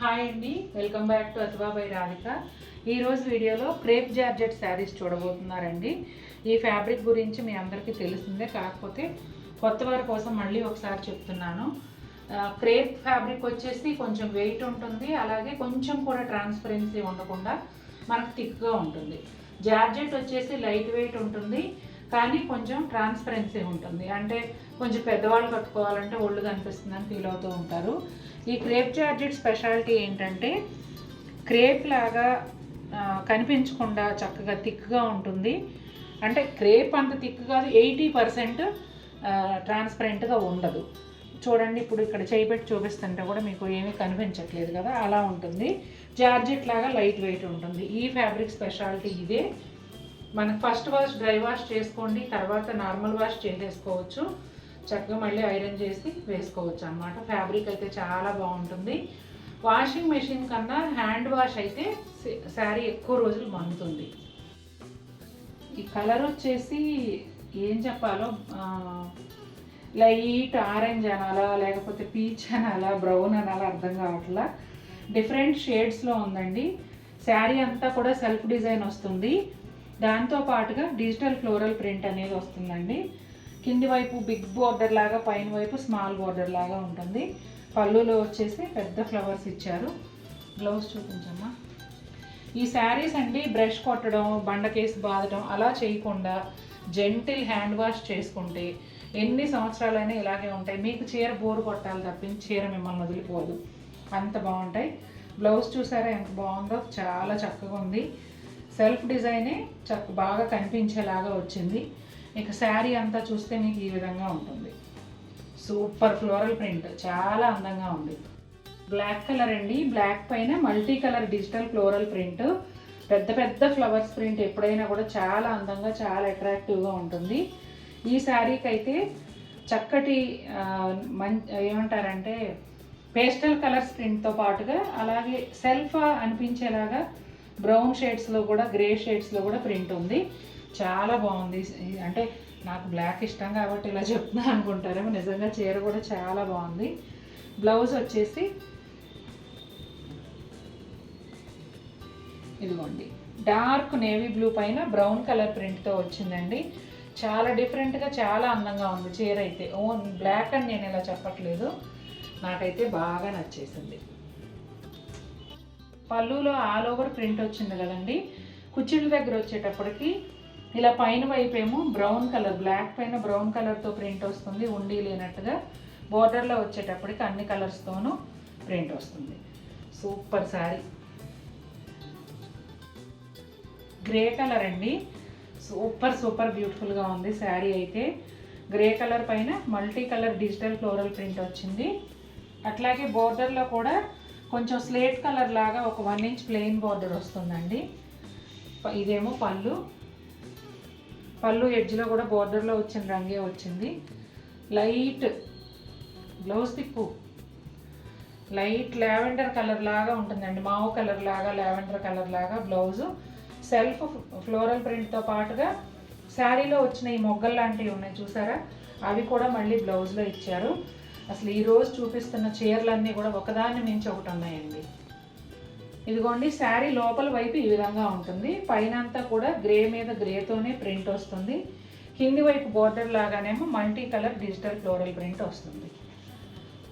Hi అండి, welcome back to అథవా by Radhika. ఈరోజు వీడియోలో క్రేప్ జార్జెట్ శారీస్ చూడబోతున్నారండి. ఈ ఫ్యాబ్రిక్ గురించి మీ అందరికీ తెలిసిందే, కాకపోతే కొత్త వారి కోసం మళ్ళీ ఒకసారి చెప్తున్నాను. క్రేప్ ఫ్యాబ్రిక్ వచ్చేసి కొంచెం వెయిట్ ఉంటుంది, అలాగే కొంచెం కూడా ట్రాన్స్పరెన్సీ ఉండకుండా మనకు థిక్గా ఉంటుంది. జార్జెట్ వచ్చేసి లైట్ వెయిట్ ఉంటుంది, కానీ కొంచెం ట్రాన్స్పరెన్సీ ఉంటుంది. అంటే కొంచెం పెద్దవాళ్ళు కట్టుకోవాలంటే ఒళ్ళు కనిపిస్తుందని ఫీల్ అవుతూ ఉంటారు. ఈ క్రేప్ జార్జెట్ స్పెషాలిటీ ఏంటంటే క్రేప్ లాగా కనిపించకుండా చక్కగా థిక్గా ఉంటుంది. అంటే క్రేప్ అంత థిక్ కాదు, 80% ట్రాన్స్పరెంట్గా ఉండదు. చూడండి, ఇప్పుడు ఇక్కడ చేయిపెట్టి చూపిస్తుంటే కూడా మీకు ఏమీ కనిపించట్లేదు కదా, అలా ఉంటుంది. జార్జెట్ లాగా లైట్ వెయిట్ ఉంటుంది. ఈ ఫ్యాబ్రిక్ స్పెషాలిటీ ఇదే. మనకు ఫస్ట్ వాష్ డ్రై వాష్ చేసుకోండి, తర్వాత నార్మల్ వాష్ చేసేసుకోవచ్చు. చక్కగా మళ్ళీ ఐరన్ చేసి వేసుకోవచ్చు అన్నమాట. ఫ్యాబ్రిక్ అయితే చాలా బాగుంటుంది. వాషింగ్ మెషిన్ కన్నా హ్యాండ్ వాష్ అయితే శారీ ఎక్కువ రోజులు మన్నుతుంది. ఈ కలర్ వచ్చేసి ఏం చెప్పాలో, లైట్ ఆరెంజ్ అనాలా, లేకపోతే పీచ్ అనాలా, బ్రౌన్ అనాలా అర్థం కావట్లా. డిఫరెంట్ షేడ్స్లో ఉందండి. శారీ అంతా కూడా సెల్ఫ్ డిజైన్ వస్తుంది. దాంతో పాటుగా డిజిటల్ ఫ్లోరల్ ప్రింట్ అనేది వస్తుందండి. కింది వైపు బిగ్ బోర్డర్ లాగా, పైన వైపు స్మాల్ బోర్డర్ లాగా ఉంటుంది. పళ్ళులో వచ్చేసి పెద్ద ఫ్లవర్స్ ఇచ్చారు. బ్లౌజ్ చూపించమ్మా. ఈ శారీస్ అండి బ్రష్ కొట్టడం, బండకేసి బాదడం అలా చేయకుండా జెంటిల్ హ్యాండ్ వాష్ చేసుకుంటే ఎన్ని సంవత్సరాలైనా ఇలాగే ఉంటాయి. మీకు చీర బోరు కొట్టాలి తప్పించి చీర మిమ్మల్ని వదిలిపోదు, అంత బాగుంటాయి. బ్లౌజ్ చూసారా ఎంత బాగుందో, చాలా చక్కగా ఉంది. సెల్ఫ్ డిజైనే బాగా కనిపించేలాగా వచ్చింది. ఇక శారీ అంతా చూస్తే మీకు ఈ విధంగా ఉంటుంది. సూపర్ ఫ్లోరల్ ప్రింట్, చాలా అందంగా ఉంది. బ్లాక్ కలర్ అండి. బ్లాక్ పైన multi colour digital floral print, పెద్ద పెద్ద ఫ్లవర్స్ ప్రింట్ ఎప్పుడైనా కూడా చాలా అందంగా, చాలా అట్రాక్టివ్గా ఉంటుంది. ఈ శారీకి అయితే చక్కటి ఏమంటారంటే పేస్టల్ కలర్స్ ప్రింట్తో పాటుగా అలాగే సెల్ఫ్ అనిపించేలాగా బ్రౌన్ షేడ్స్లో కూడా, గ్రే షేడ్స్లో కూడా ప్రింట్ ఉంది. చాలా బాగుంది. అంటే నాకు బ్లాక్ ఇష్టం కాబట్టి ఇలా చెప్తున్నా అనుకుంటారేమో, నిజంగా చీర కూడా చాలా బాగుంది. బ్లౌజ్ వచ్చేసి ఇదిగోండి, డార్క్ నేవీ బ్లూ పైన బ్రౌన్ కలర్ ప్రింట్తో వచ్చిందండి. చాలా డిఫరెంట్గా, చాలా అందంగా ఉంది చీర అయితే. బ్లాక్ అని నేను ఇలా చెప్పట్లేదు, నాకైతే బాగా నచ్చేసింది. పళ్ళులో ఆల్ ఓవర్ ప్రింట్ వచ్చింది కదండి. కుచ్చిళ్ళ దగ్గర వచ్చేటప్పటికి ఇలా పైన వైపు ఏమో బ్రౌన్ కలర్, బ్లాక్ పైన బ్రౌన్ కలర్తో ప్రింట్ వస్తుంది, ఉండి లేనట్టుగా. బోర్డర్లో వచ్చేటప్పటికి అన్ని కలర్స్తోనూ ప్రింట్ వస్తుంది. సూపర్ శారీ. గ్రే కలర్ అండి. సూపర్ సూపర్ బ్యూటిఫుల్గా ఉంది శారీ అయితే. గ్రే కలర్ పైన multi colour digital floral print వచ్చింది. అట్లాగే బోర్డర్లో కూడా కొంచెం స్లేట్ కలర్ లాగా ఒక 1 ఇంచ్ ప్లెయిన్ బోర్డర్ వస్తుందండి. ఇదేమో పళ్ళు ఎడ్జ్లో కూడా బోర్డర్లో వచ్చిన రంగే వచ్చింది. లైట్ బ్లౌజ్ తిప్పు, లైట్ లావెండర్ కలర్ లాగా ఉంటుందండి, మావు కలర్ లాగా, లావెండర్ కలర్ లాగా బ్లౌజు. సెల్ఫ్ ఫ్లోరల్ ప్రింట్తో పాటుగా శారీలో వచ్చిన ఈ మొగ్గలు లాంటివి ఉన్నాయి చూసారా, అవి కూడా మళ్ళీ బ్లౌజ్లో ఇచ్చారు. అసలు ఈరోజు చూపిస్తున్న చీరలన్నీ కూడా ఒకదాన్ని మించి ఒకటి ఉన్నాయండి. ఇదిగోండి, శారీ లోపల వైపు ఈ విధంగా ఉంటుంది. పైన అంతా కూడా గ్రే మీద గ్రేతోనే ప్రింట్ వస్తుంది. కింది వైపు బోర్డర్ లాగానేమో multi colour digital floral print వస్తుంది.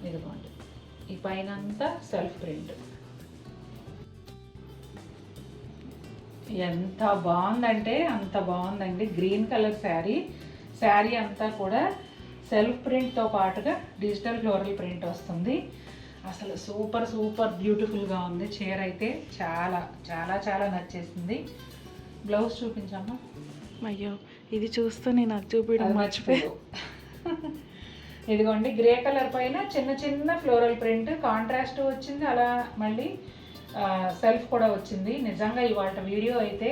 ఇదిగోండి, ఈ పైన అంతా సెల్ఫ్ ప్రింట్. ఎంత బాగుందంటే అంత బాగుందండి. గ్రీన్ కలర్ శారీ అంతా కూడా సెల్ఫ్ ప్రింట్తో పాటుగా డిజిటల్ ఫ్లోరల్ ప్రింట్ వస్తుంది. అసలు సూపర్ సూపర్ బ్యూటిఫుల్గా ఉంది చీర అయితే. చాలా చాలా చాలా నచ్చేసింది. బ్లౌజ్ చూపించమ్మా. అయ్యో, ఇది చూస్తూ నేను అది చూపించడం మర్చిపోయాను. ఇదిగోండి, గ్రే కలర్ పైన చిన్న చిన్న ఫ్లోరల్ ప్రింట్ కాంట్రాస్ట్ వచ్చింది, అలా మళ్ళీ సెల్ఫ్ కూడా వచ్చింది. నిజంగా ఇవాళ వీడియో అయితే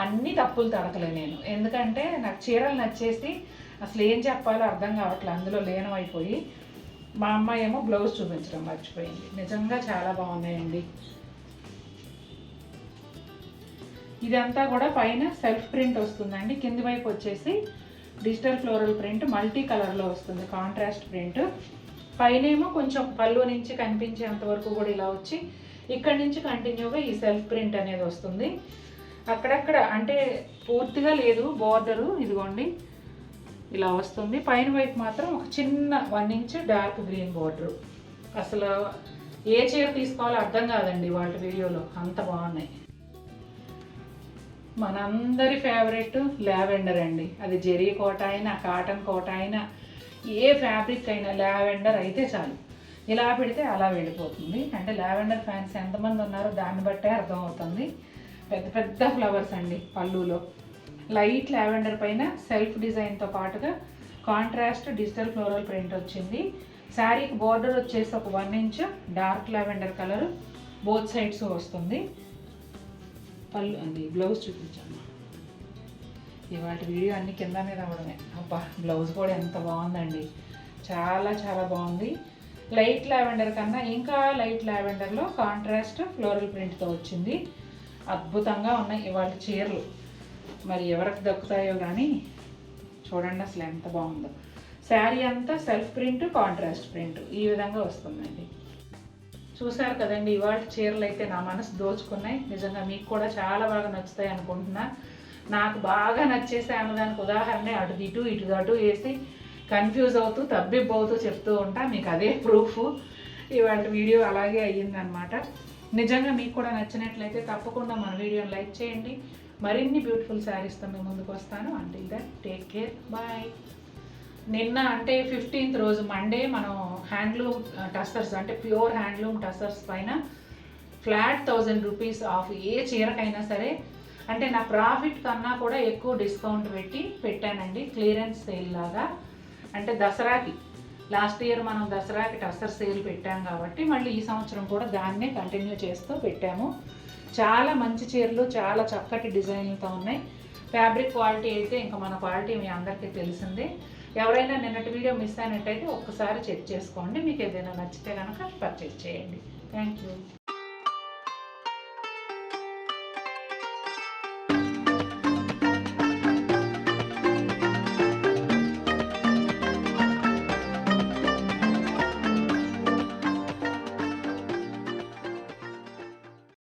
అన్ని తప్పులు తడకలే నేను, ఎందుకంటే నాకు చీరలు నచ్చేసి అసలు ఏం చెప్పాలో అర్థం కావట్లేదు, అందులో లీనమైపోయి. మా అమ్మాయి ఏమో బ్లౌజ్ చూపించడం మర్చిపోయింది. నిజంగా చాలా బాగున్నాయండి. ఇదంతా కూడా పైన సెల్ఫ్ ప్రింట్ వస్తుందండి. కింది వైపు వచ్చేసి డిజిటల్ ఫ్లోరల్ ప్రింట్ మల్టీ కలర్లో వస్తుంది, కాంట్రాస్ట్ ప్రింట్. పైనేమో కొంచెం పళ్ళు నుంచి కనిపించేంత వరకు కూడా ఇలా వచ్చి ఇక్కడ నుంచి కంటిన్యూగా ఈ సెల్ఫ్ ప్రింట్ అనేది వస్తుంది. అక్కడక్కడ అంటే పూర్తిగా లేదు బోర్డరు, ఇదిగోండి ఇలా వస్తుంది. పైన వైపు మాత్రం ఒక చిన్న 1 ఇంచ్ డార్క్ గ్రీన్ బోర్డరు. అసలు ఏ చీర తీసుకోవాలో అర్థం కాదండి వాళ్ళ వీడియోలో, అంత బాగున్నాయి. మనందరి ఫేవరెట్ లావెండర్ అండి. అది జెరీ కోట అయినా కాటన్ కోట అయినా ఏ ఫ్యాబ్రిక్ అయినా లావెండర్ అయితే చాలు, ఇలా పెడితే అలా వెళ్ళిపోతుంది. అంటే లావెండర్ ఫ్యాన్స్ ఎంతమంది ఉన్నారో దాన్ని బట్టే అర్థమవుతుంది. పెద్ద పెద్ద ఫ్లవర్స్ అండి పళ్ళులో. లైట్ లావెండర్ పైన సెల్ఫ్ డిజైన్తో పాటుగా కాంట్రాస్ట్ డిజిటల్ ఫ్లోరల్ ప్రింట్ వచ్చింది. శారీకి బోర్డర్ వచ్చేసి ఒక 1 inch dark lavender colour both sides వస్తుంది. పళ్ళు అండి. బ్లౌజ్ చూపించాను. ఇవాళ వీడియో అన్ని కింద మీద అవ్వడమే. అబ్బా బ్లౌజ్ కూడా ఎంత బాగుందండి, చాలా చాలా బాగుంది. లైట్ లావెండర్ కన్నా ఇంకా లైట్ లావెండర్లో కాంట్రాస్ట్ ఫ్లోరల్ ప్రింట్తో వచ్చింది. అద్భుతంగా ఉన్నాయి ఇవాళ చీరలు. మరి ఎవరికి దక్కుతాయో కానీ చూడండి అసలు ఎంత బాగుందో. శారీ అంతా సెల్ఫ్ ప్రింట్ కాంట్రాస్ట్ ప్రింట్ ఈ విధంగా వస్తుందండి. చూసారు కదండి ఇవాళ చీరలు అయితే నా మనసు దోచుకున్నాయి. నిజంగా మీకు కూడా చాలా బాగా నచ్చుతాయి అనుకుంటున్నా. నాకు బాగా నచ్చేసి అన్నదానికి ఉదాహరణ అటు ఇటు వేసి కన్ఫ్యూజ్ అవుతూ తబ్బిబ్బవుతూ చెప్తూ ఉంటా. మీకు అదే ప్రూఫ్. ఇవాళ వీడియో అలాగే అయ్యిందనమాట. నిజంగా మీకు కూడా నచ్చినట్లయితే తప్పకుండా మన వీడియోని లైక్ చేయండి. మరిన్ని బ్యూటిఫుల్ శారీస్తో మేము ముందుకు వస్తాను. Until that take care, bye. నిన్న అంటే 15th రోజు మండే మనం హ్యాండ్లూమ్ టస్సర్స్ అంటే ప్యూర్ హ్యాండ్లూమ్ టస్సర్స్ పైన ఫ్లాట్ 1000 రూపీస్ ఆఫ్ ఏ చీరకైనా సరే, అంటే నా ప్రాఫిట్ కన్నా కూడా ఎక్కువ డిస్కౌంట్ పెట్టానండి. క్లియరెన్స్ సేల్ లాగా. అంటే దసరాకి లాస్ట్ ఇయర్ మనం దసరాకి టస్సర్ సేల్ పెట్టాం కాబట్టి మళ్ళీ ఈ సంవత్సరం కూడా దాన్నే కంటిన్యూ చేస్తూ పెట్టాము. చాలా మంచి చీరలు, చాలా చక్కటి డిజైన్లతో ఉన్నాయి. ఫ్యాబ్రిక్ క్వాలిటీ అయితే ఇంకా మన క్వాలిటీ మీ అందరికీ తెలిసిందే. ఎవరైనా నిన్నటి వీడియో మిస్ అయినట్టయితే ఒక్కసారి చెక్ చేసుకోండి. మీకు ఏదైనా నచ్చితే కనుక పర్చేజ్ చేయండి. Thank you.